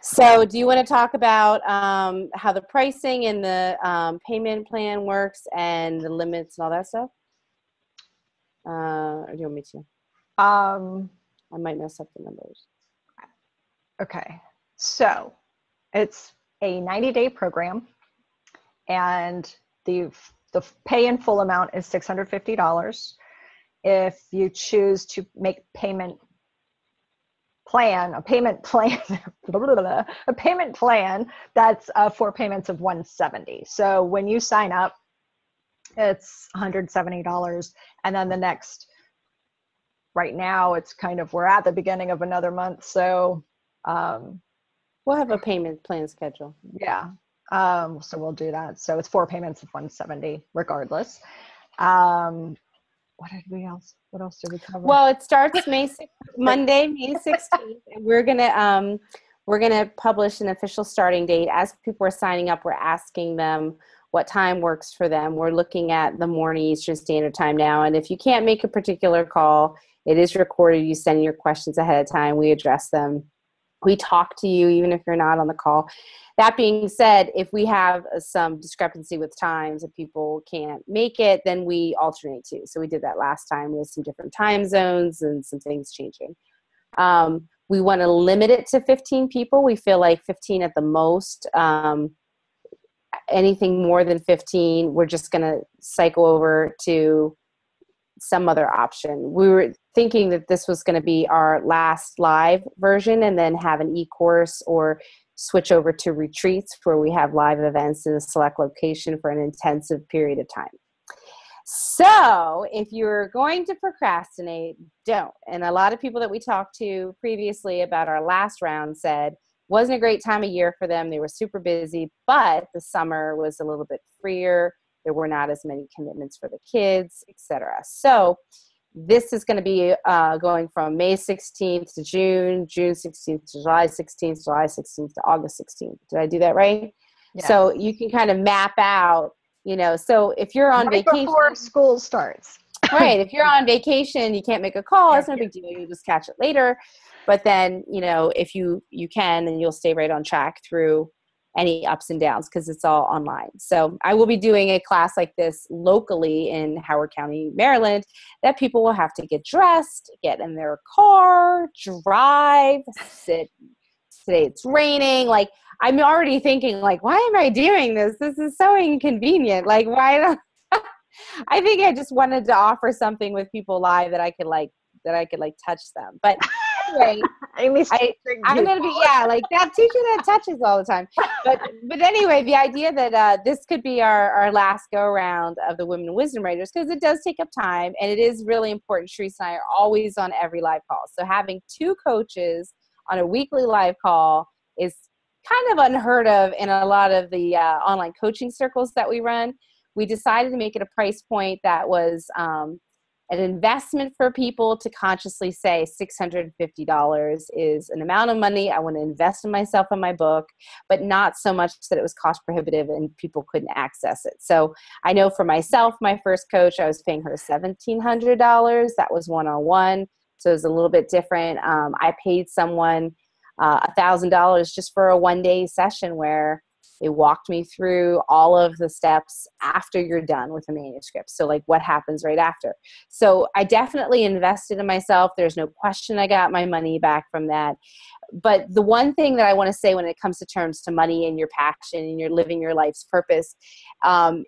So do you want to talk about how the pricing and the payment plan works and the limits and all that stuff? Or do you want me to? I might mess up the numbers. Okay. So it's a 90-day program, and the pay in full amount is $650. If you choose to make a payment plan, that's 4 payments of $170. So when you sign up, it's $170, and then the next, right now it's kind of, we're at the beginning of another month, so we'll have a payment plan schedule. Yeah. So we'll do that. So it's 4 payments of $170 regardless. What else did we cover? Well, it starts Monday, May 16th, and we're gonna publish an official starting date. As people are signing up, we're asking them what time works for them. We're looking at the morning Eastern Standard Time now, and if you can't make a particular call, it is recorded. You send your questions ahead of time. We address them. We talk to you even if you're not on the call. That being said, if we have some discrepancy with times, if people can't make it, then we alternate too. So we did that last time with some different time zones and some things changing. We want to limit it to 15 people. We feel like 15 at the most. Anything more than 15, we're just going to cycle over to some other option. We were thinking that this was going to be our last live version and then have an e-course or switch over to retreats where we have live events in a select location for an intensive period of time. So if you're going to procrastinate, don't. And a lot of people that we talked to previously about our last round said, wasn't a great time of year for them. They were super busy, but the summer was a little bit freer. There were not as many commitments for the kids, etc. So this is going to be going from May 16th to June 16th to July 16th, July 16th to August 16th. Did I do that right? Yes. So you can kind of map out, so if you're on vacation. Before school starts. Right. If you're on vacation, you can't make a call. It's no big deal. You just catch it later. But then, if you can, then you'll stay right on track through any ups and downs because it's all online. So I will be doing a class like this locally in Howard County, Maryland, that people will have to get dressed, get in their car, drive, sit. Today it's raining. Like, I'm already thinking, like, why am I doing this? This is so inconvenient. Like, why don't I think I just wanted to offer something with people live that I could touch them. But anyway, I'm going to be, like that teacher that touches all the time. But anyway, the idea that this could be our last go around of the Women Wisdom Writers, because it does take up time and it is really important. Cherrise and I are always on every live call. So having 2 coaches on a weekly live call is kind of unheard of in a lot of the online coaching circles that we run. We decided to make it a price point that was an investment for people to consciously say $650 is an amount of money I want to invest in myself and my book, but not so much that it was cost prohibitive and people couldn't access it. So I know for myself, my first coach, I was paying her $1,700. That was one-on-one. So it was a little bit different. I paid someone $1,000 just for a one-day session where they walked me through all of the steps after you're done with the manuscript. So like what happens right after. So I definitely invested in myself. There's no question I got my money back from that. But the one thing that I want to say when it comes to terms to money and your passion and you're living your life's purpose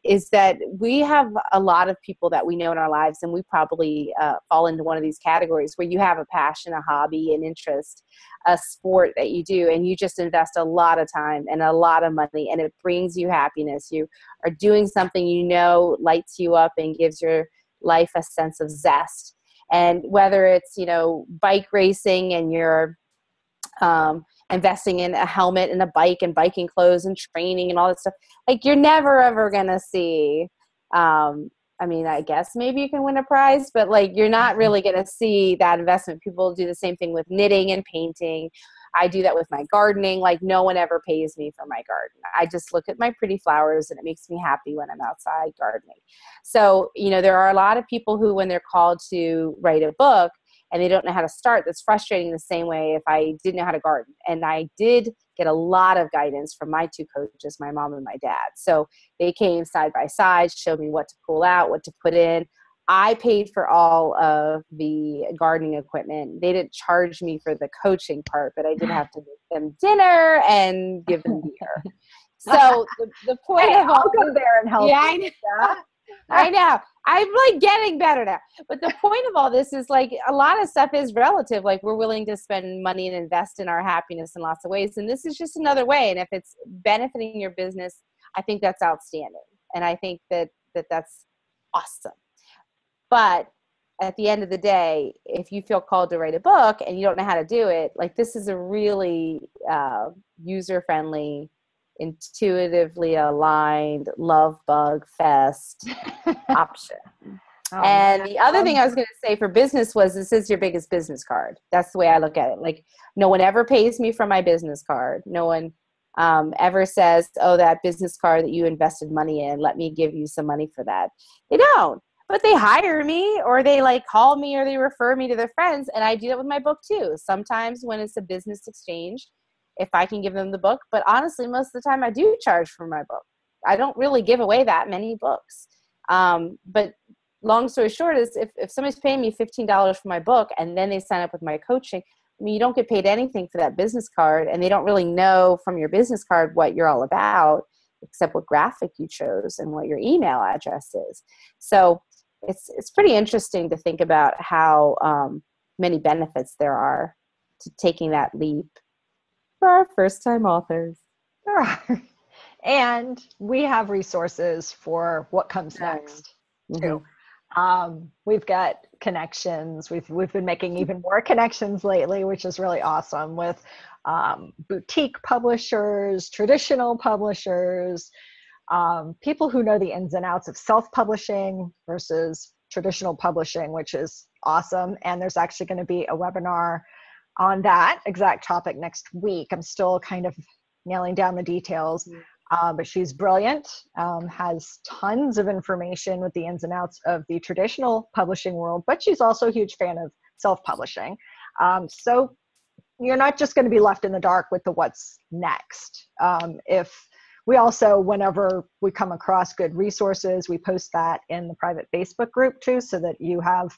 is that we have a lot of people that we know in our lives, and we probably fall into one of these categories where you have a passion, a hobby, an interest, a sport that you do, and you just invest a lot of time and a lot of money, and it brings you happiness. You are doing something lights you up and gives your life a sense of zest. And whether it's, bike racing and you're investing in a helmet and a bike and biking clothes and training and all that stuff, like you're never ever gonna see I guess maybe you can win a prize, but like you're not really gonna see that investment. People do the same thing with knitting and painting. I do that with my gardening. Like no one ever pays me for my garden. I just look at my pretty flowers and it makes me happy when I'm outside gardening. So, there are a lot of people who, when they're called to write a book, and they don't know how to start, that's frustrating the same way if I didn't know how to garden. And I did get a lot of guidance from my 2 coaches, my mom and my dad. So they came side by side, showed me what to pull out, what to put in. I paid for all of the gardening equipment. They didn't charge me for the coaching part, but I did have to make them dinner and give them beer. So the point Hey, of all I'll go there and help. yeah, I know. I know. I'm like getting better now. But the point of all this is like a lot of stuff is relative. Like we're willing to spend money and invest in our happiness in lots of ways. And this is just another way. And if it's benefiting your business, I think that's outstanding. And I think that's awesome. But at the end of the day, if you feel called to write a book and you don't know how to do it, like this is a really user-friendly, intuitively aligned, love bug fest option. And the other thing I was going to say for business was this is your biggest business card. That's the way I look at it. Like no one ever pays me for my business card. No one ever says, oh, that business card that you invested money in, let me give you some money for that. They don't. But they hire me or they like call me or they refer me to their friends. And I do that with my book too. Sometimes when it's a business exchange, if I can give them the book. But honestly, most of the time I do charge for my book. I don't really give away that many books. But long story short is if somebody's paying me $15 for my book and then they sign up with my coaching, I mean, you don't get paid anything for that business card and they don't really know from your business card what you're all about, except what graphic you chose and what your email address is. So it's pretty interesting to think about how many benefits there are to taking that leap for our first-time authors. There are. And we have resources for what comes next too. We've got connections. We've been making even more connections lately, which is really awesome with boutique publishers, traditional publishers, people who know the ins and outs of self-publishing versus traditional publishing, which is awesome. And there's actually going to be a webinar on that exact topic next week. I'm still kind of nailing down the details, but she's brilliant, has tons of information with the ins and outs of the traditional publishing world, but she's also a huge fan of self-publishing. So you're not just going to be left in the dark with the what's next. If we also, whenever we come across good resources, we post that in the private Facebook group too, so that you have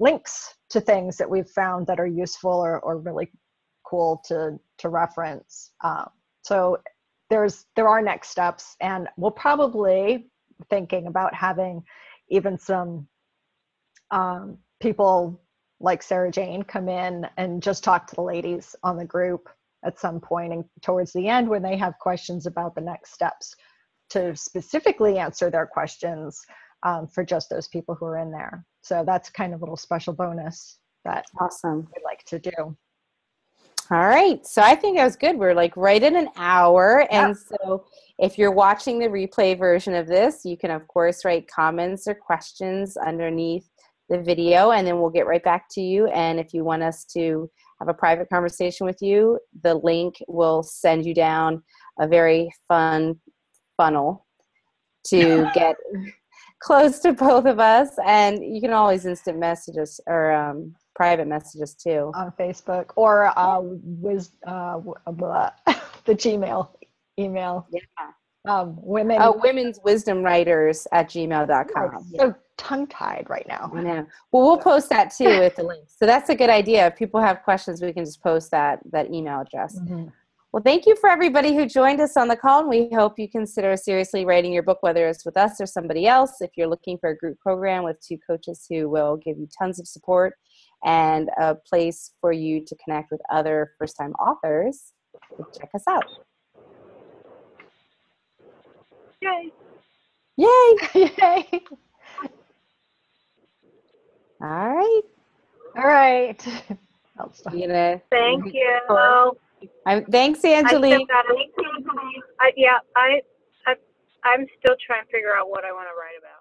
links to things that we've found that are useful or really cool to reference. So there are next steps, and we'll probably thinking about having even some people like Sarah Jane come in and just talk to the ladies on the group at some point and towards the end when they have questions about the next steps to specifically answer their questions for just those people who are in there. So that's kind of a little special bonus that awesome we'd like to do. All right. So I think that was good. We're like right in an hour. And so if you're watching the replay version of this, you can of course write comments or questions underneath the video, and then we'll get right back to you. And if you want us to have a private conversation with you, the link will send you down a very fun funnel to get close to both of us. And you can always instant message us or private messages too. On Facebook or the Gmail email. Yeah. Women's Wisdom Writers at gmail.com. So tongue-tied right now. I know. Well, we'll post that too with the link. So that's a good idea. If people have questions, we can just post that email address. Well, thank you for everybody who joined us on the call, and we hope you consider seriously writing your book, whether it's with us or somebody else. If you're looking for a group program with 2 coaches who will give you tons of support and a place for you to connect with other first-time authors, check us out. Yay! Yay! Yay! All right. All right. Thank you. Thanks, Angelique. I'm still trying to figure out what I want to write about.